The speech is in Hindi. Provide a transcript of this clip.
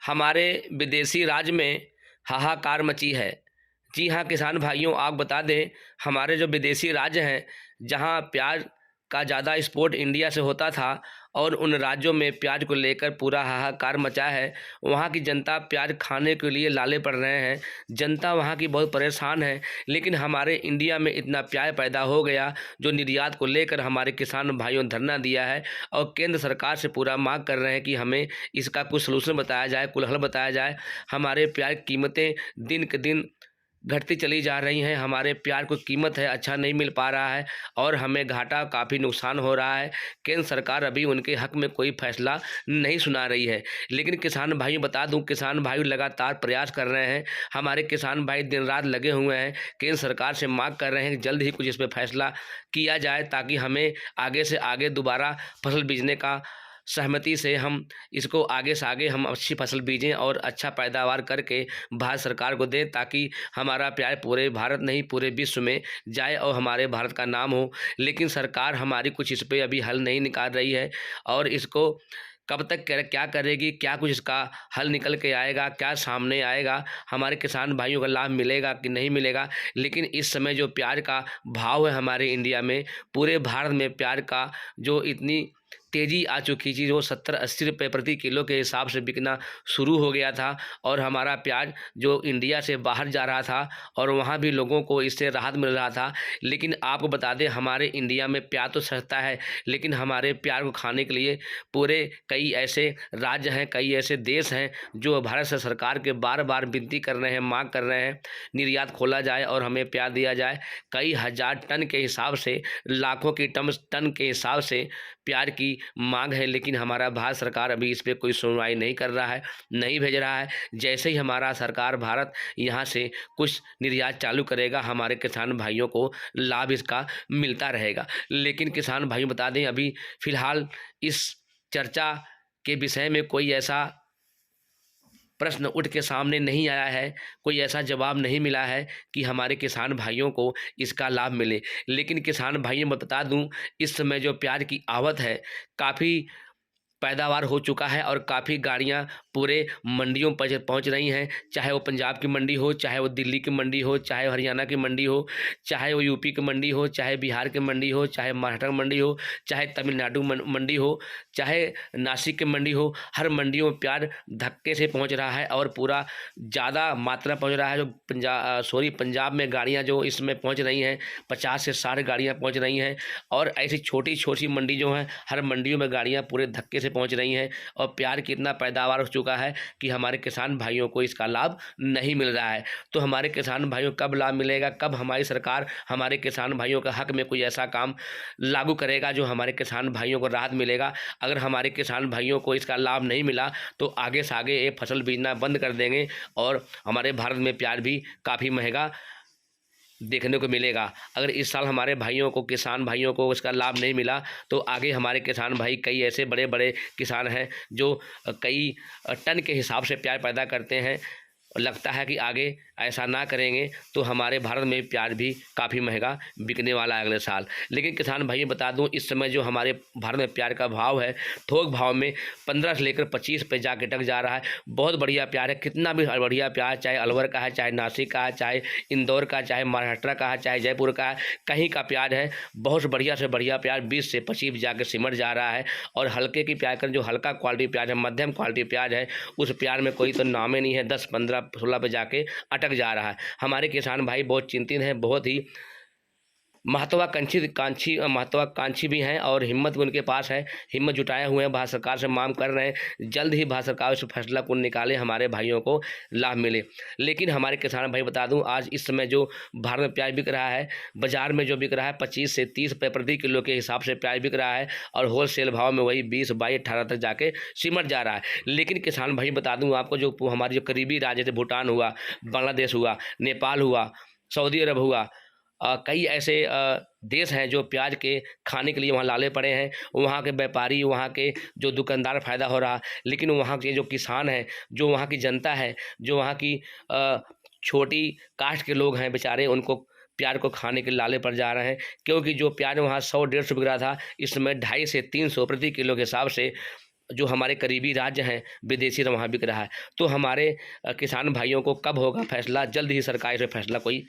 हमारे विदेशी राज्य में हाहाकार मची है। जी हाँ किसान भाइयों, आप बता दें, हमारे जो विदेशी राज्य हैं, जहाँ प्याज का ज़्यादा एक्सपोर्ट इंडिया से होता था और उन राज्यों में प्याज को लेकर पूरा हाहाकार मचा है। वहाँ की जनता प्याज खाने के लिए लाले पड़ रहे हैं। जनता वहाँ की बहुत परेशान है। लेकिन हमारे इंडिया में इतना प्याज पैदा हो गया जो निर्यात को लेकर हमारे किसान भाइयों धरना दिया है और केंद्र सरकार से पूरा मांग कर रहे हैं कि हमें इसका कुछ सलूशन बताया जाए, कुछ हल बताया जाए। हमारे प्याज की कीमतें दिन के दिन घटती चली जा रही हैं। हमारे प्याज को कीमत है अच्छा नहीं मिल पा रहा है और हमें घाटा काफ़ी नुकसान हो रहा है। केंद्र सरकार अभी उनके हक में कोई फैसला नहीं सुना रही है। लेकिन किसान भाई बता दूं, किसान भाई लगातार प्रयास कर रहे हैं। हमारे किसान भाई दिन रात लगे हुए हैं। केंद्र सरकार से मांग कर रहे हैं कि जल्द ही कुछ इस पर फैसला किया जाए ताकि हमें आगे से आगे दोबारा फसल बीजने का सहमति से हम इसको आगे से आगे हम अच्छी फसल बीजें और अच्छा पैदावार करके भारत सरकार को दें ताकि हमारा प्याज पूरे भारत नहीं पूरे विश्व में जाए और हमारे भारत का नाम हो। लेकिन सरकार हमारी कुछ इस पर अभी हल नहीं निकाल रही है और इसको कब तक क्या करेगी, क्या कुछ इसका हल निकल के आएगा, क्या सामने आएगा, हमारे किसान भाइयों का लाभ मिलेगा कि नहीं मिलेगा। लेकिन इस समय जो प्याज का भाव है हमारे इंडिया में, पूरे भारत में प्याज का जो इतनी तेज़ी आ चुकी थी, जो 70-80 रुपये प्रति किलो के हिसाब से बिकना शुरू हो गया था और हमारा प्याज जो इंडिया से बाहर जा रहा था और वहाँ भी लोगों को इससे राहत मिल रहा था। लेकिन आपको बता दें, हमारे इंडिया में प्याज तो सस्ता है, लेकिन हमारे प्याज को खाने के लिए पूरे कई ऐसे राज्य हैं, कई ऐसे देश हैं जो भारत सरकार के बार बार विनती कर रहे हैं, मांग कर रहे हैं निर्यात खोला जाए और हमें प्याज दिया जाए। कई हज़ार टन के हिसाब से, लाखों की टन के हिसाब से प्याज की मांग है। लेकिन हमारा भारत सरकार अभी इस पर कोई सुनवाई नहीं कर रहा है, नहीं भेज रहा है। जैसे ही हमारा सरकार भारत यहाँ से कुछ निर्यात चालू करेगा, हमारे किसान भाइयों को लाभ इसका मिलता रहेगा। लेकिन किसान भाइयों बता दें, अभी फ़िलहाल इस चर्चा के विषय में कोई ऐसा प्रश्न उठ के सामने नहीं आया है, कोई ऐसा जवाब नहीं मिला है कि हमारे किसान भाइयों को इसका लाभ मिले। लेकिन किसान भाइयों मैं बता दूं, इस समय जो प्याज की आवक है काफ़ी पैदावार हो चुका है और काफ़ी गाड़ियां पूरे मंडियों पर पहुंच रही हैं। चाहे वो पंजाब की मंडी हो, चाहे वो दिल्ली की मंडी हो, चाहे वो हरियाणा की मंडी हो, चाहे वो यूपी की मंडी हो, चाहे बिहार की मंडी हो, चाहे महाराष्ट्र की मंडी हो, चाहे तमिलनाडु मंडी हो, चाहे नासिक की मंडी हो, हर मंडियों में प्याज धक्के से पहुँच रहा है और पूरा ज़्यादा मात्रा पहुँच रहा है। जो पंजाब में गाड़ियाँ जो इसमें पहुँच रही हैं, 50 से 60 गाड़ियाँ पहुँच रही हैं और ऐसी छोटी छोटी मंडी जो हैं, हर मंडियों में गाड़ियाँ पूरे धक्के से पहुंच रही हैं और प्याज की इतना पैदावार हो चुका है कि हमारे किसान भाइयों को इसका लाभ नहीं मिल रहा है। तो हमारे किसान भाइयों को कब लाभ मिलेगा, कब हमारी सरकार हमारे किसान भाइयों के हक में कोई ऐसा काम लागू करेगा जो हमारे किसान भाइयों को राहत मिलेगा। अगर हमारे किसान भाइयों को इसका लाभ नहीं मिला तो आगे से आगे ये फसल बीजना बंद कर देंगे और हमारे भारत में प्याज भी काफ़ी महंगा देखने को मिलेगा। अगर इस साल हमारे भाइयों को, किसान भाइयों को इसका लाभ नहीं मिला तो आगे हमारे किसान भाई, कई ऐसे बड़े बड़े किसान हैं जो कई टन के हिसाब से प्याज पैदा करते हैं, लगता है कि आगे ऐसा ना करेंगे तो हमारे भारत में प्याज भी काफ़ी महंगा बिकने वाला है अगले साल। लेकिन किसान भाई बता दूं, इस समय जो हमारे भारत में प्याज का भाव है, थोक भाव में 15 से लेकर 25 पे जाके टक जा रहा है। बहुत बढ़िया प्याज है, कितना भी बढ़िया प्याज, चाहे अलवर का है, चाहे नासिक का है, चाहे इंदौर का, चाहे महाराष्ट्र का है, चाहे जयपुर का है, कहीं का प्याज है। बहुत बढ़िया से बढ़िया प्याज 20 से 25 जाके सिमट जा रहा है। और हल्के की प्याज का जो हल्का क्वालिटी प्याज है, मध्यम क्वालिटी प्याज है, उस प्याज में कोई तो नाम ही नहीं है, 10, 15, 16 पे जाके अटक जा रहा है। हमारे किसान भाई बहुत चिंतित हैं, बहुत ही महत्वाकांक्षी भी हैं और हिम्मत भी उनके पास है, हिम्मत जुटाए हुए हैं, भारत सरकार से मांग कर रहे हैं जल्द ही भारत सरकार इस फैसला को निकाले, हमारे भाइयों को लाभ मिले। लेकिन हमारे किसान भाई बता दूं, आज इस समय जो भारत में प्याज बिक रहा है, बाजार में जो बिक रहा है 25 से 30 रुपये प्रति किलो के हिसाब से प्याज बिक रहा है और होलसेल भाव में वही 20, 22, 18 तक जाके सिमट जा रहा है। लेकिन किसान भाई बता दूँ आपको, जो हमारे जो करीबी राज्य थे, भूटान हुआ, बांग्लादेश हुआ, नेपाल हुआ, सऊदी अरब हुआ, कई ऐसे देश हैं जो प्याज के खाने के लिए वहाँ लाले पड़े हैं। वहाँ के व्यापारी, वहाँ के जो दुकानदार फ़ायदा हो रहा, लेकिन वहाँ के जो किसान हैं, जो वहाँ की जनता है, जो वहाँ की छोटी कास्ट के लोग हैं बेचारे, उनको प्याज को खाने के लाले पड़ जा रहे हैं। क्योंकि जो प्याज वहाँ 100-150 बिक रहा था, इस समय 250 से 300 प्रति किलो के हिसाब से जो हमारे करीबी राज्य हैं विदेशी रम वहाँ बिक रहा है। तो हमारे किसान भाइयों को कब होगा फैसला? जल्द ही सरकार इस पे फैसला कोई